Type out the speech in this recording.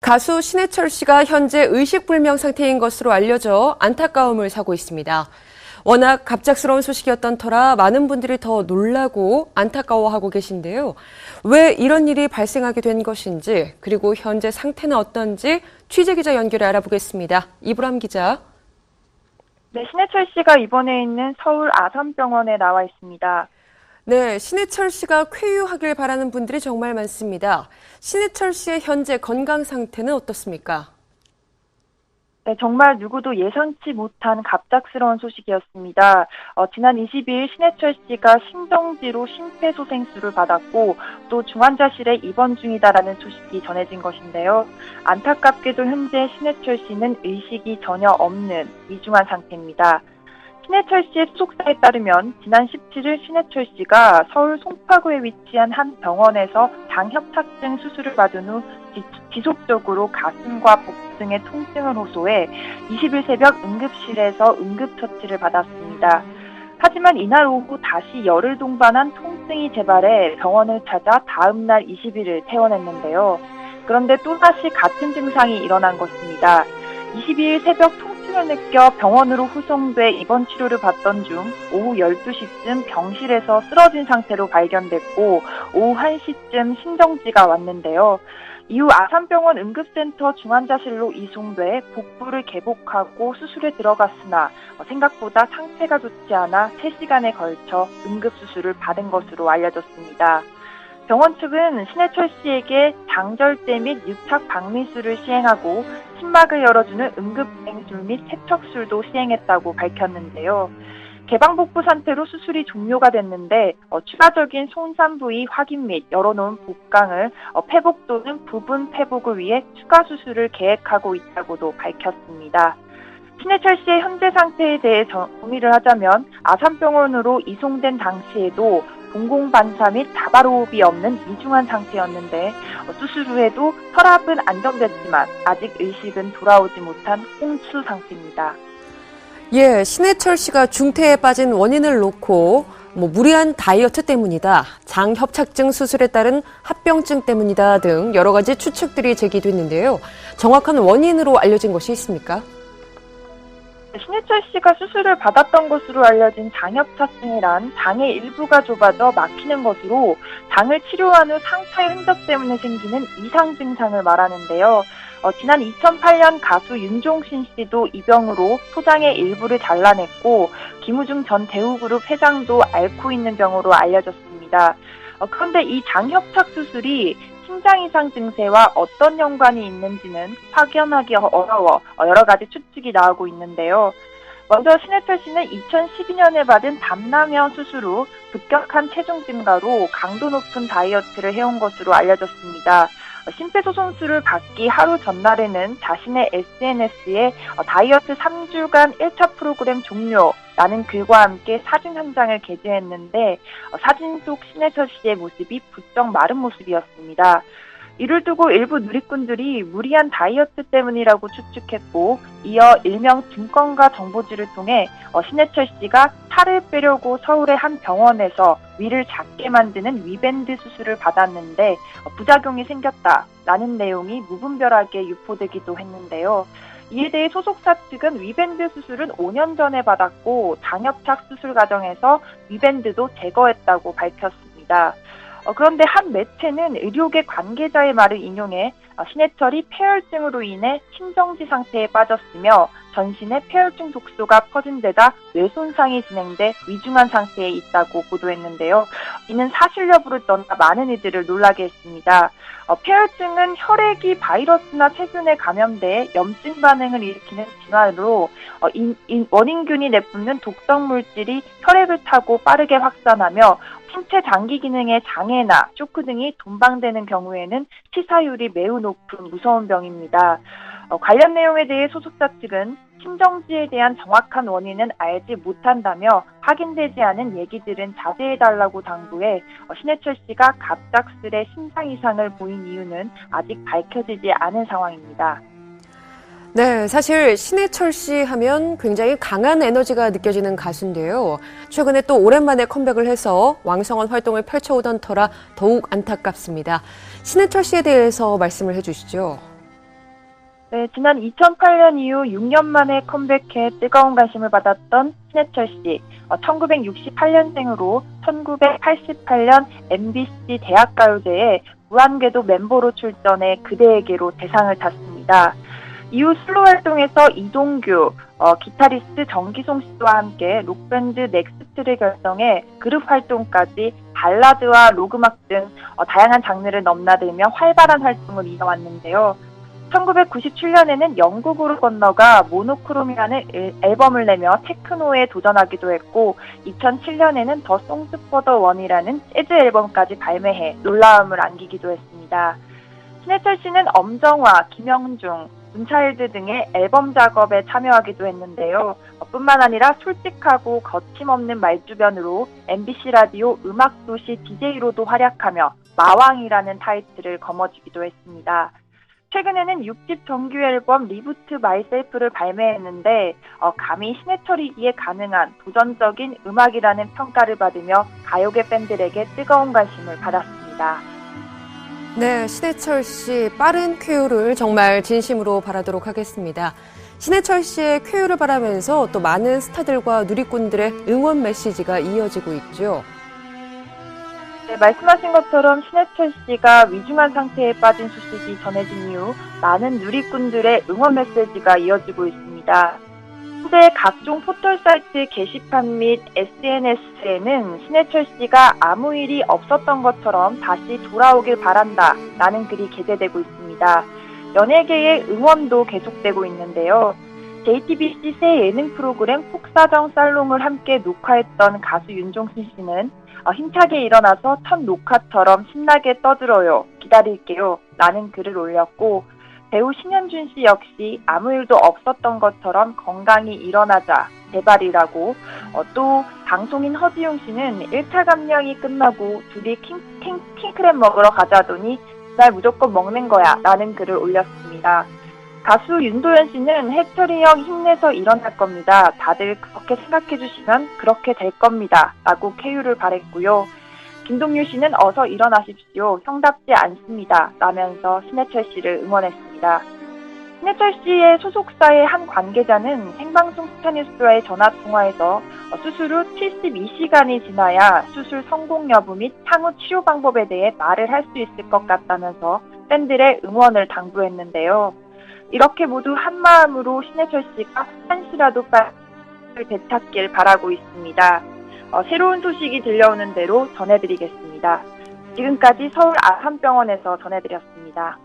가수 신해철 씨가 현재 의식불명 상태인 것으로 알려져 안타까움을 사고 있습니다. 워낙 갑작스러운 소식이었던 터라 많은 분들이 더 놀라고 안타까워하고 계신데요. 왜 이런 일이 발생하게 된 것인지, 그리고 현재 상태는 어떤지 취재기자 연결해 알아보겠습니다. 이브람 기자. 네, 신해철 씨가 입원해 있는 서울 아산병원에 나와 있습니다. 네, 신해철 씨가 쾌유하길 바라는 분들이 정말 많습니다. 신해철 씨의 현재 건강 상태는 어떻습니까? 네, 정말 누구도 예상치 못한 갑작스러운 소식이었습니다. 지난 22일 신해철 씨가 심정지로 심폐소생술을 받았고 또 중환자실에 입원 중이다라는 소식이 전해진 것인데요. 안타깝게도 현재 신해철 씨는 의식이 전혀 없는 위중한 상태입니다. 신해철 씨의 소속사에 따르면 지난 17일 신해철 씨가 서울 송파구에 위치한 한 병원에서 장협착증 수술을 받은 후 지속적으로 가슴과 복 등의 통증을 호소해 20일 새벽 응급실에서 응급처치를 받았습니다. 하지만 이날 오후 다시 열을 동반한 통증이 재발해 병원을 찾아 다음 날 20일을 퇴원했는데요. 그런데 또다시 같은 증상이 일어난 것입니다. 22일 새벽 통증을 느껴 병원으로 후송돼 입원 치료를 받던 중 오후 12시쯤 병실에서 쓰러진 상태로 발견됐고 오후 1시쯤 신정지가 왔는데요. 이후 아산병원 응급센터 중환자실로 이송돼 복부를 개복하고 수술에 들어갔으나 생각보다 상태가 좋지 않아 3시간에 걸쳐 응급수술을 받은 것으로 알려졌습니다. 병원 측은 신해철 씨에게 장절대 및 유착 박리술을 시행하고 심막을 열어주는 응급뱅술 및 세척술도 시행했다고 밝혔는데요. 개방복부 상태로 수술이 종료가 됐는데 추가적인 손상 부위 확인 및 열어놓은 복강을 폐복 또는 부분 폐복을 위해 추가 수술을 계획하고 있다고도 밝혔습니다. 신해철 씨의 현재 상태에 대해 정리를 하자면 아산병원으로 이송된 당시에도 동공반사 및 다발호흡이 없는 위중한 상태였는데 수술 후에도 혈압은 안정됐지만 아직 의식은 돌아오지 못한 홍수 상태입니다. 예, 신해철 씨가 중태에 빠진 원인을 놓고 무리한 다이어트 때문이다, 장협착증 수술에 따른 합병증 때문이다 등 여러 가지 추측들이 제기됐는데요. 정확한 원인으로 알려진 것이 있습니까? 신해철 씨가 수술을 받았던 것으로 알려진 장협착증이란 장의 일부가 좁아져 막히는 것으로 장을 치료한 후 상처의 흔적 때문에 생기는 이상 증상을 말하는데요. 지난 2008년 가수 윤종신 씨도 이 병으로 소장의 일부를 잘라냈고 김우중 전 대우그룹 회장도 앓고 있는 병으로 알려졌습니다. 그런데 이 장협착 수술이 심장 이상 증세와 어떤 연관이 있는지는 확연하기 어려워 여러 가지 추측이 나오고 있는데요. 먼저 신해철 씨는 2012년에 받은 담낭염 수술 후 급격한 체중 증가로 강도 높은 다이어트를 해온 것으로 알려졌습니다. 심폐소생술을 받기 하루 전날에는 자신의 SNS에 다이어트 3주간 1차 프로그램 종료라는 글과 함께 사진 한 장을 게재했는데 사진 속 신해철 씨의 모습이 부쩍 마른 모습이었습니다. 이를 두고 일부 누리꾼들이 무리한 다이어트 때문이라고 추측했고 이어 일명 증권가 정보지를 통해 신해철 씨가 살을 빼려고 서울의 한 병원에서 위를 작게 만드는 위밴드 수술을 받았는데 부작용이 생겼다라는 내용이 무분별하게 유포되기도 했는데요. 이에 대해 소속사 측은 위밴드 수술은 5년 전에 받았고 장협착 수술 과정에서 위밴드도 제거했다고 밝혔습니다. 그런데 한 매체는 의료계 관계자의 말을 인용해 신해철이 폐혈증으로 인해 심정지 상태에 빠졌으며 전신에 폐혈증 독소가 퍼진 데다 뇌 손상이 진행돼 위중한 상태에 있다고 보도했는데요. 이는 사실 여부를 떠나 많은 이들을 놀라게 했습니다. 폐혈증은 혈액이 바이러스나 세균에 감염돼 염증 반응을 일으키는 질환으로 원인균이 내뿜는 독성 물질이 혈액을 타고 빠르게 확산하며 신체 장기 기능의 장애나 쇼크 등이 동반되는 경우에는 치사율이 매우 높은 무서운 병입니다. 관련 내용에 대해 소속사 측은 심정지에 대한 정확한 원인은 알지 못한다며 확인되지 않은 얘기들은 자제해달라고 당부해 신해철 씨가 갑작스레 심장 이상을 보인 이유는 아직 밝혀지지 않은 상황입니다. 네, 사실 신해철 씨 하면 굉장히 강한 에너지가 느껴지는 가수인데요. 최근에 또 오랜만에 컴백을 해서 왕성한 활동을 펼쳐오던 터라 더욱 안타깝습니다. 신해철 씨에 대해서 말씀을 해주시죠. 네, 지난 2008년 이후 6년 만에 컴백해 뜨거운 관심을 받았던 신해철 씨. 1968년생으로 1988년 MBC 대학가요제에 무한궤도 멤버로 출전해 그대에게로 대상을 탔습니다. 이후 솔로 활동에서 이동규, 기타리스트 정기송 씨와 함께 록밴드 넥스트를 결성해 그룹 활동까지 발라드와 록음악 등 다양한 장르를 넘나들며 활발한 활동을 이어왔는데요. 1997년에는 영국으로 건너가 모노크롬이라는 앨범을 내며 테크노에 도전하기도 했고 2007년에는 더 송스 포 더 원이라는 재즈 앨범까지 발매해 놀라움을 안기기도 했습니다. 신해철 씨는 엄정화, 김영중, 문차일드 등의 앨범 작업에 참여하기도 했는데요. 뿐만 아니라 솔직하고 거침없는 말주변으로 MBC 라디오 음악도시 DJ로도 활약하며 마왕이라는 타이틀을 거머쥐기도 했습니다. 최근에는 6집 정규 앨범 리부트 마이셀프를 발매했는데 감히 신해철이기에 가능한 도전적인 음악이라는 평가를 받으며 가요계 팬들에게 뜨거운 관심을 받았습니다. 네, 신해철 씨 빠른 쾌유를 정말 진심으로 바라도록 하겠습니다. 신해철 씨의 쾌유를 바라면서 또 많은 스타들과 누리꾼들의 응원 메시지가 이어지고 있죠. 네, 말씀하신 것처럼 신해철 씨가 위중한 상태에 빠진 소식이 전해진 이후 많은 누리꾼들의 응원 메시지가 이어지고 있습니다. 현재 각종 포털사이트 게시판 및 SNS에는 신해철 씨가 아무 일이 없었던 것처럼 다시 돌아오길 바란다 라는 글이 게재되고 있습니다. 연예계의 응원도 계속되고 있는데요. JTBC 새 예능 프로그램 폭사정 살롱을 함께 녹화했던 가수 윤종신 씨는 힘차게 일어나서 첫 녹화처럼 신나게 떠들어요. 기다릴게요. 라는 글을 올렸고 배우 신현준 씨 역시 아무 일도 없었던 것처럼 건강히 일어나자. 제발이라고 또 방송인 허지용 씨는 1차 감량이 끝나고 둘이 킹크랩 먹으러 가자더니 날 무조건 먹는 거야. 라는 글을 올렸습니다. 가수 윤도현 씨는 해철이 형 힘내서 일어날 겁니다. 다들 그렇게 생각해 주시면 그렇게 될 겁니다. 라고 쾌유를 바랬고요. 김동률 씨는 어서 일어나십시오. 형답지 않습니다. 라면서 신해철 씨를 응원했습니다. 신해철 씨의 소속사의 한 관계자는 생방송 스타뉴스와의 전화통화에서 수술 후 72시간이 지나야 수술 성공 여부 및 향후 치료 방법에 대해 말을 할 수 있을 것 같다면서 팬들의 응원을 당부했는데요. 이렇게 모두 한마음으로 신해철 씨가 한시라도 빨리 되찾길 바라고 있습니다. 새로운 소식이 들려오는 대로 전해드리겠습니다. 지금까지 서울 아산병원에서 전해드렸습니다.